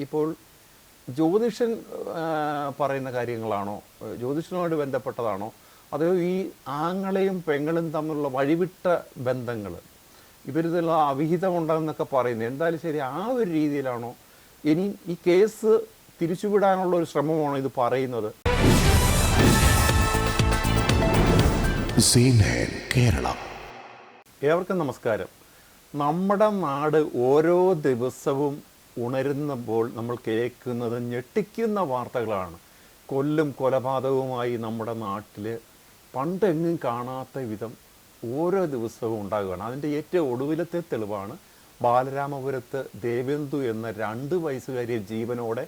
ഇപ്പോൾ ജ്യോതിഷൻ പറയുന്ന കാര്യങ്ങളാണോ, ജ്യോതിഷനുമായിട്ട് ബന്ധപ്പെട്ടതാണോ, അതോ ഈ ആങ്ങളെയും പെങ്ങളും തമ്മിലുള്ള വഴിവിട്ട ബന്ധങ്ങൾ, ഇവരിലുള്ള അവിഹിതമുണ്ടെന്നൊക്കെ പറയുന്നത്, എന്തായാലും ശരി ആ ഒരു രീതിയിലാണോ, ഇനി ഈ കേസ് തിരിച്ചുവിടാനുള്ള ഒരു ശ്രമമാണോ ഇത് പറയുന്നത്? ഏവർക്കും നമസ്കാരം. നമ്മുടെ നാട് ഓരോ ദിവസവും ഉണരുന്നപ്പോൾ നമ്മൾ കേൾക്കുന്നത് ഞെട്ടിക്കുന്ന വാർത്തകളാണ്. കൊലപാതകവുമായി നമ്മുടെ നാട്ടിൽ പണ്ടെങ്ങും കാണാത്ത വിധം ഓരോ ദിവസവും ഉണ്ടാകുകയാണ്. അതിൻ്റെ ഏറ്റവും ഒടുവിലത്തെ തെളിവാണ് ബാലരാമപുരത്ത് ദേവേന്ദു എന്ന 2 വയസ്സുകാരിയെ ജീവനോടെ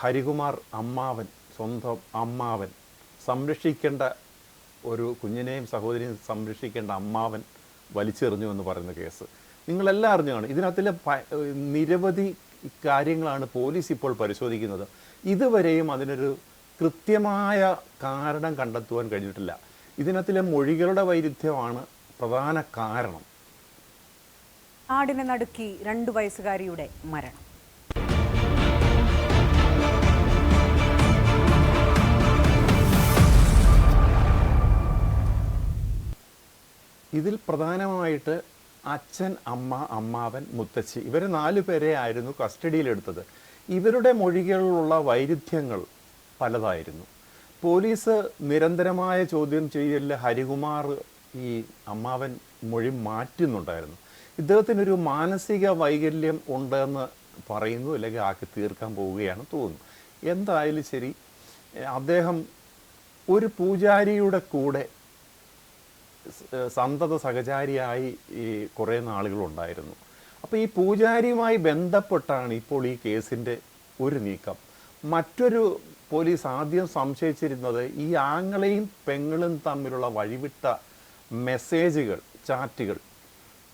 ഹരികുമാർ അമ്മാവൻ, സ്വന്തം അമ്മാവൻ, സംരക്ഷിക്കേണ്ട ഒരു കുഞ്ഞിനെയും സഹോദരിയും സംരക്ഷിക്കേണ്ട അമ്മാവൻ വലിച്ചെറിഞ്ഞു എന്ന് പറയുന്ന കേസ് നിങ്ങളെല്ലാം അറിഞ്ഞു കാണും. ഇതിനകത്തിലെ നിരവധി കാര്യങ്ങളാണ് പോലീസ് ഇപ്പോൾ പരിശോധിക്കുന്നത്. ഇതുവരെയും അതിനൊരു കൃത്യമായ കാരണം കണ്ടെത്തുവാൻ കഴിഞ്ഞിട്ടില്ല. ഇതിനകത്തിലെ മൊഴികളുടെ വൈരുദ്ധ്യമാണ് പ്രധാന കാരണം. നാടിനെ നടുക്കി 2 വയസ്സുകാരിയുടെ മരണം. ഇതിൽ പ്രധാനമായിട്ട് അച്ഛൻ, അമ്മ, അമ്മാവൻ, മുത്തച്ഛി, ഇവർ 4 പേരെ ആയിരുന്നു കസ്റ്റഡിയിലെടുത്തത്. ഇവരുടെ മൊഴികളിലുള്ള വൈരുദ്ധ്യങ്ങൾ പലതായിരുന്നു. പോലീസ് നിരന്തരമായ ചോദ്യം ചെയ്യലിൽ ഹരികുമാർ ഈ അമ്മാവൻ മൊഴി മാറ്റുന്നുണ്ടായിരുന്നു. ഇദ്ദേഹത്തിനൊരു മാനസിക വൈകല്യം ഉണ്ടെന്ന് പറയുന്നു, അല്ലെങ്കിൽ ആക്കി തീർക്കാൻ പോവുകയാണ് തോന്നുന്നു. എന്തായാലും ശരി, അദ്ദേഹം ഒരു പൂജാരിയുടെ കൂടെ സന്തത സഹചാരിയായി ഈ കുറേ നാളുകളുണ്ടായിരുന്നു. അപ്പോൾ ഈ പൂജാരിയുമായി ബന്ധപ്പെട്ടാണ് ഇപ്പോൾ ഈ കേസിൻ്റെ ഒരു നീക്കം. മറ്റൊരു പോലീസ് ആദ്യം സംശയിച്ചിരുന്നത് ഈ ആങ്ങളെയും പെങ്ങളും തമ്മിലുള്ള വഴിവിട്ട മെസ്സേജുകൾ, ചാറ്റുകൾ,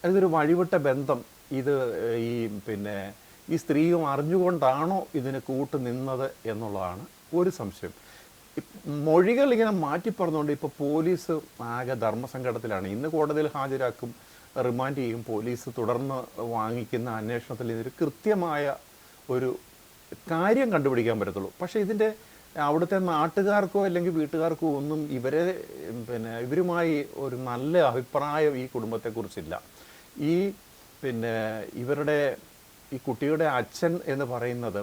അതൊരു വഴിവിട്ട ബന്ധം, ഇത് ഈ സ്ത്രീയും അറിഞ്ഞുകൊണ്ടാണോ ഇതിന് കൂട്ടുനിന്നത് എന്നുള്ളതാണ് ഒരു സംശയം. മൊഴികൾ ഇങ്ങനെ മാറ്റി പറഞ്ഞുകൊണ്ട് ഇപ്പോൾ പോലീസ് ആകെ ധർമ്മസങ്കടത്തിലാണ്. ഇന്ന് കോടതിയിൽ ഹാജരാക്കും, റിമാൻഡ് ചെയ്യും. പോലീസ് തുടർന്ന് വാങ്ങിക്കുന്ന അന്വേഷണത്തിൽ ഇതൊരു കൃത്യമായ ഒരു കാര്യം കണ്ടുപിടിക്കാൻ പറ്റത്തുള്ളൂ. പക്ഷേ ഇതിൻ്റെ അവിടുത്തെ നാട്ടുകാർക്കോ അല്ലെങ്കിൽ വീട്ടുകാർക്കോ ഒന്നും ഇവരുമായി ഒരു നല്ല അഭിപ്രായം ഈ കുടുംബത്തെക്കുറിച്ചില്ല. ഇവരുടെ ഈ കുട്ടിയുടെ അച്ഛൻ എന്ന് പറയുന്നത്,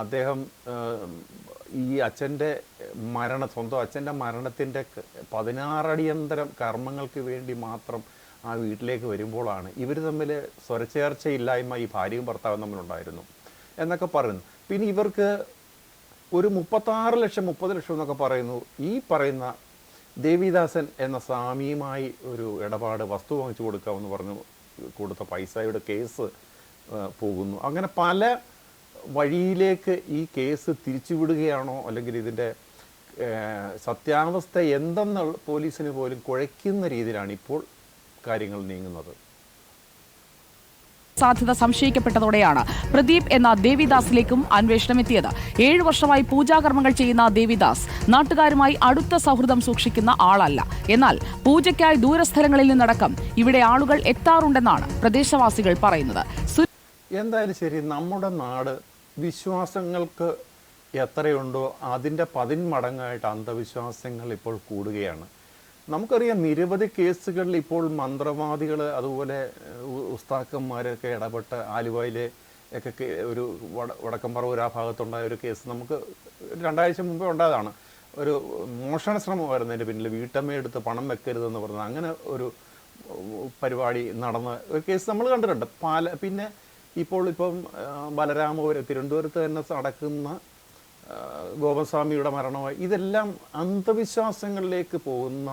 അദ്ദേഹം ഈ സ്വന്തം അച്ഛൻ്റെ മരണത്തിൻ്റെ 16 അടിയന്തരം കർമ്മങ്ങൾക്ക് വേണ്ടി മാത്രം ആ വീട്ടിലേക്ക് വരുമ്പോഴാണ് ഇവർ തമ്മിൽ സ്വരച്ചേർച്ചയില്ലായ്മ ഈ ഭാര്യയും ഭർത്താവും തമ്മിലുണ്ടായിരുന്നു എന്നൊക്കെ പറയുന്നു. പിന്നെ ഇവർക്ക് ഒരു 36 ലക്ഷം 30 ലക്ഷം എന്നൊക്കെ പറയുന്നു. ഈ പറയുന്ന ദേവിദാസൻ എന്ന സ്വാമിയുമായി ഒരു ഇടപാട്, വസ്തു വാങ്ങിച്ചു കൊടുക്കാമെന്ന് പറഞ്ഞു കൊടുത്ത പൈസയുടെ കേസ് പോകുന്നു. അങ്ങനെ പല വഴിയിലേക്ക് ഈ കേസ് തിരിച്ചുവിടുകയാണോ, അല്ലെങ്കിൽ ഇതിൻ്റെ സത്യാവസ്ഥ എന്തെന്ന് പോലീസിന് പോലും കുഴയ്ക്കുന്ന രീതിയിലാണ് ഇപ്പോൾ കാര്യങ്ങൾ നീങ്ങുന്നത്. സാധ്യത സംശയിക്കപ്പെട്ടതോടെയാണ് പ്രദീപ് എന്ന ദേവിദാസിലേക്കും അന്വേഷണം എത്തിയത്. 7 വർഷമായി പൂജാകർമ്മങ്ങൾ ചെയ്യുന്ന ദേവിദാസ് നാട്ടുകാരുമായി അടുത്ത സൗഹൃദം സൂക്ഷിക്കുന്ന ആളല്ല. എന്നാൽ പൂജയ്ക്കായി ദൂരസ്ഥലങ്ങളിൽ നിന്നടക്കം ഇവിടെ ആളുകൾ എത്താറുണ്ടെന്നാണ് പ്രദേശവാസികൾ പറയുന്നത്. എന്തായാലും ശരി, നമ്മുടെ നാട് വിശ്വാസങ്ങൾക്ക് എത്രയുണ്ടോ അതിൻ്റെ 10 മടങ്ങായിട്ട് അന്ധവിശ്വാസങ്ങൾ ഇപ്പോൾ കൂടുകയാണ്. നമുക്കറിയാം, നിരവധി കേസുകളിൽ ഇപ്പോൾ മന്ത്രവാദികൾ, അതുപോലെ ഉസ്താക്കന്മാരൊക്കെ ഇടപെട്ട് ആലുവയിലെ ഒക്കെ ഒരു വടക്കംപറവൂർ ആ ഭാഗത്തുണ്ടായ ഒരു കേസ് നമുക്ക് 2 ആഴ്ച മുമ്പേ ഉണ്ടായതാണ്. ഒരു മോഷണ ശ്രമമായിരുന്നതിൻ്റെ പിന്നിൽ വീട്ടമ്മയെടുത്ത് പണം വെക്കരുതെന്ന് പറഞ്ഞത്, അങ്ങനെ ഒരു പരിപാടി നടന്ന ഒരു കേസ് നമ്മൾ കണ്ടിട്ടുണ്ട്. പിന്നെ ഇപ്പം ബലരാമപുരം, തിരുവനന്തപുരത്ത് തന്നെ നടക്കുന്ന ഗോപസ്വാമിയുടെ മരണമായി, ഇതെല്ലാം അന്ധവിശ്വാസങ്ങളിലേക്ക് പോകുന്ന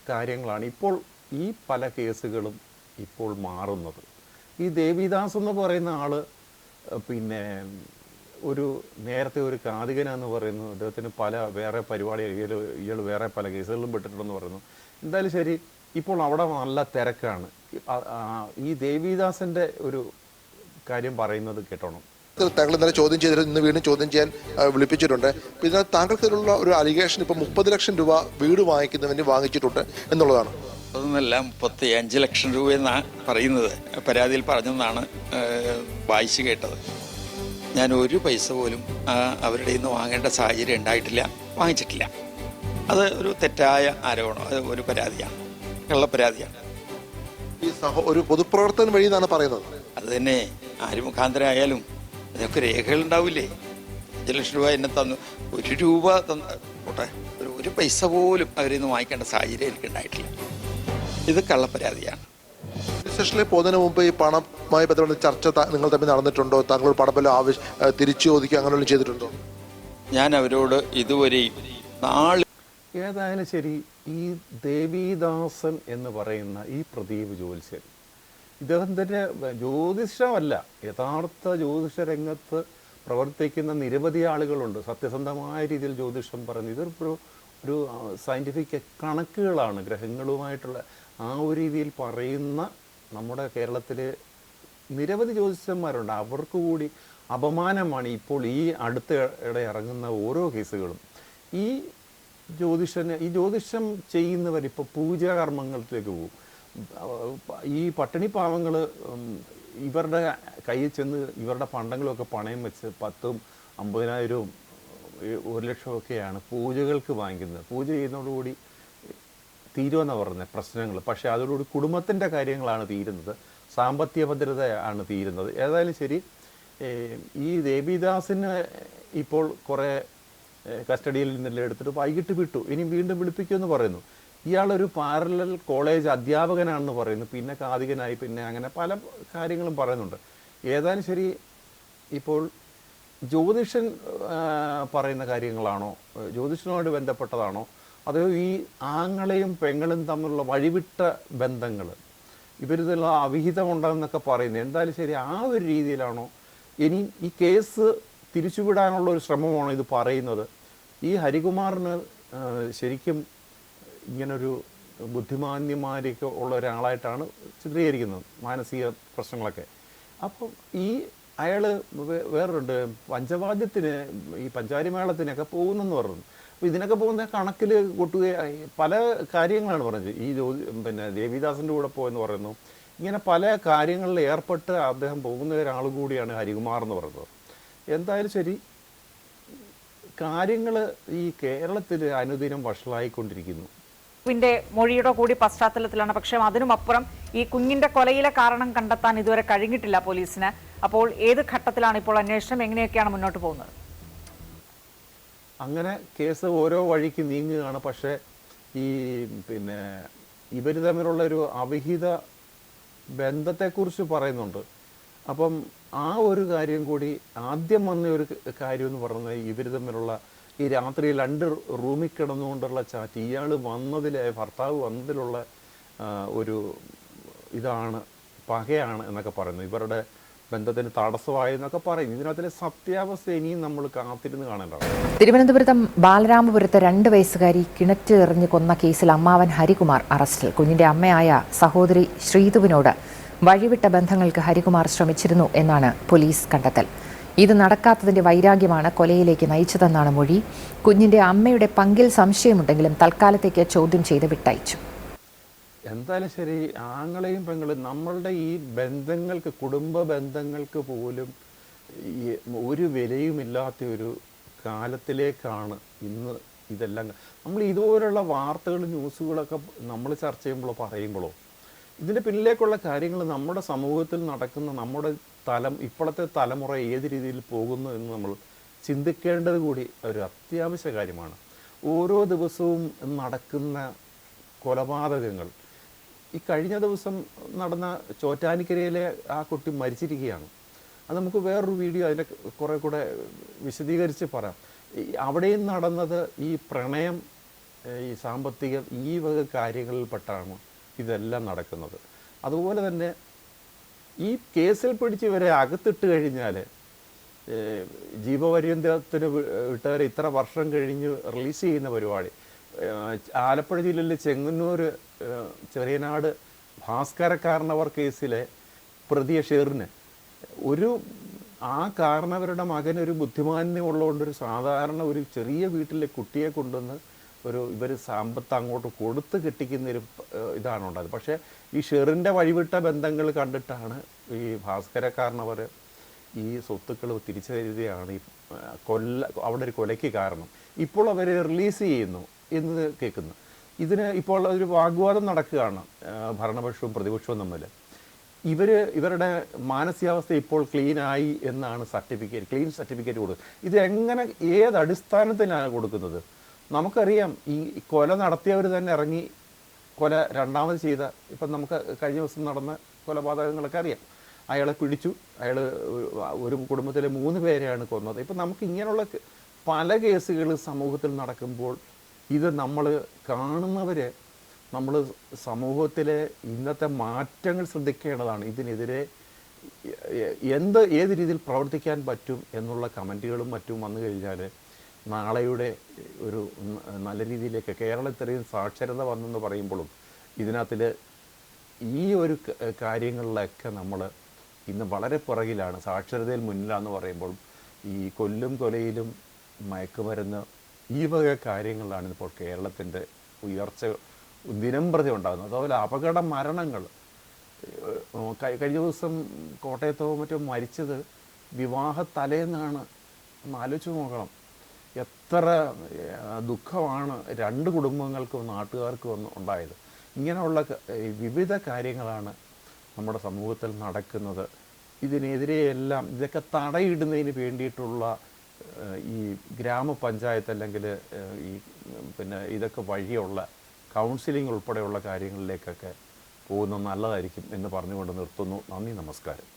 കാര്യങ്ങളാണ് ഇപ്പോൾ ഈ പല കേസുകളും ഇപ്പോൾ മാറുന്നത്. ഈ ദേവിദാസ് എന്ന് പറയുന്ന ആൾ നേരത്തെ ഒരു കാതികനെന്ന് പറയുന്നു, അദ്ദേഹത്തിന് വേറെ പരിപാടികൾ, ഇയാൾ വേറെ പല കേസുകളിലും പെട്ടിട്ടുണ്ടെന്ന് പറയുന്നു. എന്തായാലും ശരി, ഇപ്പോൾ അവിടെ നല്ല തിരക്കാണ്. ഈ ദേവിദാസിൻ്റെ ഒരു കാര്യം പറയുന്നത് കേട്ടോണം. താങ്കൾ ഇന്നലെ ചോദ്യം ചെയ്തിട്ട് ഇന്ന് വീണ്ടും ചോദ്യം ചെയ്യാൻ വിളിപ്പിച്ചിട്ടുണ്ട്. ഇതിനകത്ത് താങ്കൾക്കുള്ള ഒരു അലിഗേഷൻ ഇപ്പം 30 ലക്ഷം രൂപ വീട് വാങ്ങിക്കുന്നതിന് വാങ്ങിച്ചിട്ടുണ്ട് എന്നുള്ളതാണ്. അതൊന്നല്ല, 35 ലക്ഷം രൂപ എന്നാണ് പറയുന്നത്. പരാതിയിൽ പറഞ്ഞെന്നാണ് വായിച്ചു കേട്ടത്. ഞാൻ ഒരു പൈസ പോലും അവരുടെ നിന്ന് വാങ്ങേണ്ട സാഹചര്യം ഉണ്ടായിട്ടില്ല, വാങ്ങിച്ചിട്ടില്ല. അത് ഒരു തെറ്റായ ആരോപണം, അത് ഒരു പരാതിയാണ്, കള്ളപ്പരാതിയാണ്. ഈ ഒരു പൊതുപ്രവർത്തനം വഴി എന്നാണ് പറയുന്നത്. അത് തന്നെ ആര് മുഖാന്തരമായാലും ഇതൊക്കെ രേഖകൾ ഉണ്ടാവില്ലേ? 5 ലക്ഷം രൂപ എന്നെ തന്നു, 1 രൂപ പോട്ടെ, ഒരു പൈസ പോലും അവരിൽ നിന്ന് വാങ്ങിക്കേണ്ട സാഹചര്യം എനിക്ക് ഉണ്ടായിട്ടില്ല. ഇത് കള്ളപ്പരാതിയാണ്. സ്റ്റേഷനിൽ പോകുന്നതിന് മുമ്പ് ഈ പണവുമായി ബന്ധപ്പെട്ട ചർച്ച നിങ്ങൾ തമ്മിൽ നടന്നിട്ടുണ്ടോ? താങ്കൾ പണം വല്ല തിരിച്ചു ചോദിക്കുക അങ്ങനെയുള്ള ചെയ്തിട്ടുണ്ടോ? ഞാൻ അവരോട് ഇതുവരെയും ഏതായാലും ശരി, ഈ ദേവിദാസൻ എന്ന് പറയുന്ന ഈ പ്രദീപ് ജ്യോത്സ്യൻ, ഇദ്ദേഹത്തിൻ്റെ ജ്യോതിഷമല്ല, യഥാർത്ഥ ജ്യോതിഷ രംഗത്ത് പ്രവർത്തിക്കുന്ന നിരവധി ആളുകളുണ്ട് സത്യസന്ധമായ രീതിയിൽ ജ്യോതിഷം പറയുന്നത്. ഇതൊരു സയൻറ്റിഫിക് കണക്കുകളാണ്, ഗ്രഹങ്ങളുമായിട്ടുള്ള ആ ഒരു രീതിയിൽ പറയുന്ന നമ്മുടെ കേരളത്തിൽ നിരവധി ജ്യോതിഷന്മാരുണ്ട്. അവർക്ക് കൂടി അപമാനമാണ് ഇപ്പോൾ ഈ അടുത്തിടെ ഇറങ്ങുന്ന ഓരോ കേസുകളും. ഈ ജ്യോതിഷം ചെയ്യുന്നവർ ഇപ്പോൾ പൂജാകർമ്മങ്ങളിലേക്ക് പോകും. ഈ പട്ടിണി പാവങ്ങൾ ഇവരുടെ കയ്യിൽ ചെന്ന് ഇവരുടെ പണ്ടങ്ങളൊക്കെ പണയം വെച്ച് 10,000, 50,000, 1 ലക്ഷമൊക്കെയാണ് പൂജകൾക്ക് വാങ്ങിക്കുന്നത്. പൂജ ചെയ്യുന്നതോടുകൂടി തീരുമെന്നാണ് പറഞ്ഞത് പ്രശ്നങ്ങൾ. പക്ഷേ അതോടുകൂടി കുടുംബത്തിൻ്റെ കാര്യങ്ങളാണ് തീരുന്നത്, സാമ്പത്തിക ഭദ്രതയാണ് തീരുന്നത്. ഏതായാലും ശരി, ഈ ദേവിദാസിന് ഇപ്പോൾ കുറേ കസ്റ്റഡിയിൽ നിന്നെല്ലാം എടുത്തിട്ട് വൈകിട്ട് വിട്ടു, ഇനി വീണ്ടും വിളിപ്പിക്കുമെന്ന് പറയുന്നു. ഇയാളൊരു പാരലൽ കോളേജ് അധ്യാപകനാണെന്ന് പറയുന്നു, പിന്നെ കാതികനായി, പിന്നെ അങ്ങനെ പല കാര്യങ്ങളും പറയുന്നുണ്ട്. ഏതായാലും ശരി, ഇപ്പോൾ ജ്യോതിഷൻ പറയുന്ന കാര്യങ്ങളാണോ, ജ്യോതിഷനുമായിട്ട് ബന്ധപ്പെട്ടതാണോ, അതോ ഈ ആങ്ങളെയും പെങ്ങളും തമ്മിലുള്ള വഴിവിട്ട ബന്ധങ്ങൾ, ഇവരിതുള്ള അവിഹിതമുണ്ടെന്നൊക്കെ പറയുന്നത്, എന്തായാലും ശരി ആ ഒരു രീതിയിലാണോ, ഇനി ഈ കേസ് തിരിച്ചുവിടാനുള്ള ഒരു ശ്രമമാണോ ഇത് പറയുന്നത്? ഈ ഹരികുമാറിന് ശരിക്കും ഇങ്ങനൊരു ബുദ്ധിമാന്യന്മാരൊക്കെ ഉള്ള ഒരാളായിട്ടാണ് ചിത്രീകരിക്കുന്നത്, മാനസിക പ്രശ്നങ്ങളൊക്കെ. അപ്പം ഈ അയാൾ വേറൊരുണ്ട്, പഞ്ചവാദ്യത്തിന് ഈ പഞ്ചാരിമേളത്തിനൊക്കെ പോകുന്നെന്ന് പറഞ്ഞു. അപ്പോൾ ഇതിനൊക്കെ പോകുന്ന കണക്കിൽ കൊട്ടുകയായി പല കാര്യങ്ങളാണ് പറഞ്ഞത്. ഈ പിന്നെ ദേവിദാസിൻ്റെ കൂടെ പോയെന്ന് പറയുന്നു. ഇങ്ങനെ പല കാര്യങ്ങളിൽ ഏർപ്പെട്ട് അദ്ദേഹം പോകുന്ന ഒരാൾ കൂടിയാണ് ഹരികുമാർ എന്ന് പറയുന്നത്. എന്തായാലും ശരി, കാര്യങ്ങൾ ഈ കേരളത്തിൽ അനുദിനം വഷളായിക്കൊണ്ടിരിക്കുന്നു. മൊഴിയുടെ കൂടി പശ്ചാത്തലത്തിലാണ്. പക്ഷേ അതിനുമപ്പുറം ഈ കുഞ്ഞിന്റെ കൊലയിലെ കാരണം കണ്ടെത്താൻ ഇതുവരെ കഴിഞ്ഞിട്ടില്ല പോലീസിന്. അപ്പോൾ ഏത് ഘട്ടത്തിലാണ് ഇപ്പോൾ അന്വേഷണം, എങ്ങനെയൊക്കെയാണ് മുന്നോട്ട് പോകുന്നത്? അങ്ങനെ കേസ് ഓരോ വഴിക്ക് നീങ്ങുകയാണ്. പക്ഷേ ഈ പിന്നെ ഇവർ തമ്മിലുള്ള ഒരു അവിഹിത ബന്ധത്തെക്കുറിച്ച് പറയുന്നുണ്ട്. അപ്പം ആ ഒരു കാര്യം കൂടി ആദ്യം വന്ന ഒരു കാര്യം എന്ന് പറയുന്നത് ഇവർ തമ്മിലുള്ള ഈ രാത്രി 2 റൂമിൽ കിടന്നുകൊണ്ടുള്ള ചാറ്റ്, ഇയാൾ വന്നതിലെ ഭർത്താവ് വന്നതിലുള്ള ഒരു ഇതാണ്, പകയാണ് എന്നൊക്കെ പറയുന്നു. ഇവരുടെ ബന്ധത്തിന് തടസ്സമായെന്നൊക്കെ പറയും. ഇതിനകത്തിലെ സത്യാവസ്ഥ ഇനിയും നമ്മൾ കാത്തിരുന്ന് കാണേണ്ടതാണ്. തിരുവനന്തപുരത്ത് ബാലരാമപുരത്ത് 2 വയസ്സുകാരി കിണറ്റിലെറിഞ്ഞ് കൊന്ന കേസിൽ അമ്മാവൻ ഹരികുമാർ അറസ്റ്റിൽ. കുഞ്ഞിന്റെ അമ്മയായ സഹോദരി ശ്രീതുവിനോട് വഴിവിട്ട ബന്ധങ്ങൾക്ക് ഹരികുമാർ ശ്രമിച്ചിരുന്നു എന്നാണ് പോലീസ് കണ്ടെത്തൽ. ഇത് നടക്കാത്തതിന്റെ വൈരാഗ്യമാണ് കൊലയിലേക്ക് നയിച്ചതെന്നാണ് മൊഴി. കുഞ്ഞിന്റെ അമ്മയുടെ പങ്കിൽ സംശയമുണ്ടെങ്കിലും തൽക്കാലത്തേക്ക് ചോദ്യം ചെയ്ത് വിട്ടയച്ചു. എന്തായാലും ശരി, ആങ്ങളെയും പെങ്ങളും നമ്മളുടെ ഈ ബന്ധങ്ങൾക്ക്, കുടുംബ ബന്ധങ്ങൾക്ക് പോലും ഒരു വിലയുമില്ലാത്ത ഒരു കാലത്തിലേക്കാണ് ഇന്ന് ഇതെല്ലാം. നമ്മൾ ഇതുപോലുള്ള വാർത്തകളും ന്യൂസുകളൊക്കെ നമ്മൾ ചർച്ച ചെയ്യുമ്പോഴോ പറയുമ്പോഴോ ഇതിൻ്റെ പിന്നിലേക്കുള്ള കാര്യങ്ങൾ നമ്മുടെ സമൂഹത്തിൽ നടക്കുന്ന നമ്മുടെ ഇപ്പോഴത്തെ തലമുറ ഏത് രീതിയിൽ പോകുന്നു എന്ന് നമ്മൾ ചിന്തിക്കേണ്ടത് കൂടി ഒരു അത്യാവശ്യ കാര്യമാണ്. ഓരോ ദിവസവും നടക്കുന്ന കൊലപാതകങ്ങൾ, ഈ കഴിഞ്ഞ ദിവസം നടന്ന ചോറ്റാനിക്കരയിലെ ആ കുട്ടി മരിച്ചിരിക്കുകയാണ്. അത് നമുക്ക് വേറൊരു വീഡിയോ അതിൻ്റെ കുറേ കൂടെ വിശദീകരിച്ച് പറയാം. അവിടെയും നടന്നത് ഈ പ്രണയം, ഈ സാമ്പത്തികം, ഈ വക കാര്യങ്ങളിൽപ്പെട്ടാണ് ഇതെല്ലാം നടക്കുന്നത്. അതുപോലെ തന്നെ ഈ കേസിൽ പിടിച്ച് ഇവരെ അകത്തിട്ട് കഴിഞ്ഞാൽ ജീവപര്യന്തത്തിന് വിട്ടവരെ ഇത്ര വർഷം കഴിഞ്ഞ് റിലീസ് ചെയ്യുന്ന പരിപാടി, ആലപ്പുഴ ജില്ലയിലെ ചെങ്ങന്നൂർ ചെറിയനാട് ഭാസ്കരക്കാരനവർ കേസിലെ പ്രതിയ ഷെറിന് ആ കാരണവരുടെ മകനൊരു ബുദ്ധിമാന്യമുള്ളതുകൊണ്ട് ഒരു സാധാരണ ഒരു ചെറിയ വീട്ടിലെ കുട്ടിയെ കൊണ്ടുവന്ന് ഇവർ സമ്പത്ത് അങ്ങോട്ട് കൊടുത്ത് കെട്ടിക്കുന്നൊരു ഇതാണ് ഉണ്ടായത്. പക്ഷേ ഈ ഷെറിൻ്റെ വഴിവിട്ട ബന്ധങ്ങൾ കണ്ടിട്ടാണ് ഈ ഭാസ്കരക്കാരനവർ ഈ സ്വത്തുക്കൾ തിരിച്ചറിയുകയാണ് ഈ അവിടെ ഒരു കൊലയ്ക്ക് കാരണം. ഇപ്പോൾ അവരെ റിലീസ് ചെയ്യുന്നു എന്ന് കേൾക്കുന്നു. ഇതിന് ഇപ്പോൾ ഒരു വാഗ്വാദം നടക്കുകയാണ് ഭരണപക്ഷവും പ്രതിപക്ഷവും തമ്മിൽ. ഇവരുടെ മാനസികാവസ്ഥ ഇപ്പോൾ ക്ലീനായി എന്നാണ് ക്ലീൻ സർട്ടിഫിക്കറ്റ് കൊടുക്കുന്നത്. ഇത് എങ്ങനെ, ഏത് അടിസ്ഥാനത്തിലാണ് കൊടുക്കുന്നത്? നമുക്കറിയാം, ഈ കൊല നടത്തിയവർ തന്നെ ഇറങ്ങി കൊല രണ്ടാമത് ചെയ്ത, ഇപ്പം നമുക്ക് കഴിഞ്ഞ ദിവസം നടന്ന കൊലപാതകങ്ങളൊക്കെ അറിയാം. അയാളെ പിടിച്ചു, അയാൾ ഒരു കുടുംബത്തിലെ 3 പേരെയാണ് കൊന്നത്. ഇപ്പം നമുക്ക് ഇങ്ങനെയുള്ള പല കേസുകൾ സമൂഹത്തിൽ നടക്കുമ്പോൾ ഇത് നമ്മൾ കാണുന്നവർ, നമ്മൾ സമൂഹത്തിലെ ഇന്നത്തെ മാറ്റങ്ങൾ ശ്രദ്ധിക്കേണ്ടതാണ്. ഇതിനെതിരെ ഏത് രീതിയിൽ പ്രവർത്തിക്കാൻ പറ്റും എന്നുള്ള കമൻറ്റുകളും മറ്റും വന്നു കഴിഞ്ഞാൽ നാളെയുടെ ഒരു നല്ല രീതിയിലേക്ക് കേരളം ഇത്രയും സാക്ഷരത വന്നെന്ന് പറയുമ്പോഴും ഇതിനകത്തിൽ ഈ ഒരു കാര്യങ്ങളിലൊക്കെ നമ്മൾ ഇന്ന് വളരെ പുറകിലാണ്, സാക്ഷരതയിൽ മുന്നിലാന്ന് പറയുമ്പോൾ ഈ കൊലയിലും മയക്കുമരുന്ന് ഈ വക കാര്യങ്ങളിലാണ് ഇപ്പോൾ കേരളത്തിൻ്റെ ഉയർച്ച ദിനം പ്രതി ഉണ്ടാകുന്നത്. അതുപോലെ അപകട മരണങ്ങൾ, കഴിഞ്ഞ ദിവസം കോട്ടയത്തോ മറ്റോ മരിച്ചത് വിവാഹ തലേന്നാണ്. ഒന്ന് ആലോചിച്ച് നോക്കണം, എത്ര ദുഃഖമാണ് 2 കുടുംബങ്ങൾക്കും നാട്ടുകാർക്കും ഉണ്ടായത്. ഇങ്ങനെയുള്ള വിവിധ കാര്യങ്ങളാണ് നമ്മുടെ സമൂഹത്തിൽ നടക്കുന്നത്. ഇതിനെതിരെയെല്ലാം ഇതൊക്കെ തടയിടുന്നതിന് വേണ്ടിയിട്ടുള്ള ഈ ഗ്രാമപഞ്ചായത്ത് അല്ലെങ്കിൽ ഈ ഇതൊക്കെ വഴിയുള്ള കൗൺസിലിംഗ് ഉൾപ്പെടെയുള്ള കാര്യങ്ങളിലേക്കൊക്കെ പോകുന്നത് നല്ലതായിരിക്കും എന്ന് പറഞ്ഞുകൊണ്ട് നിർത്തുന്നു. നന്ദി, നമസ്കാരം.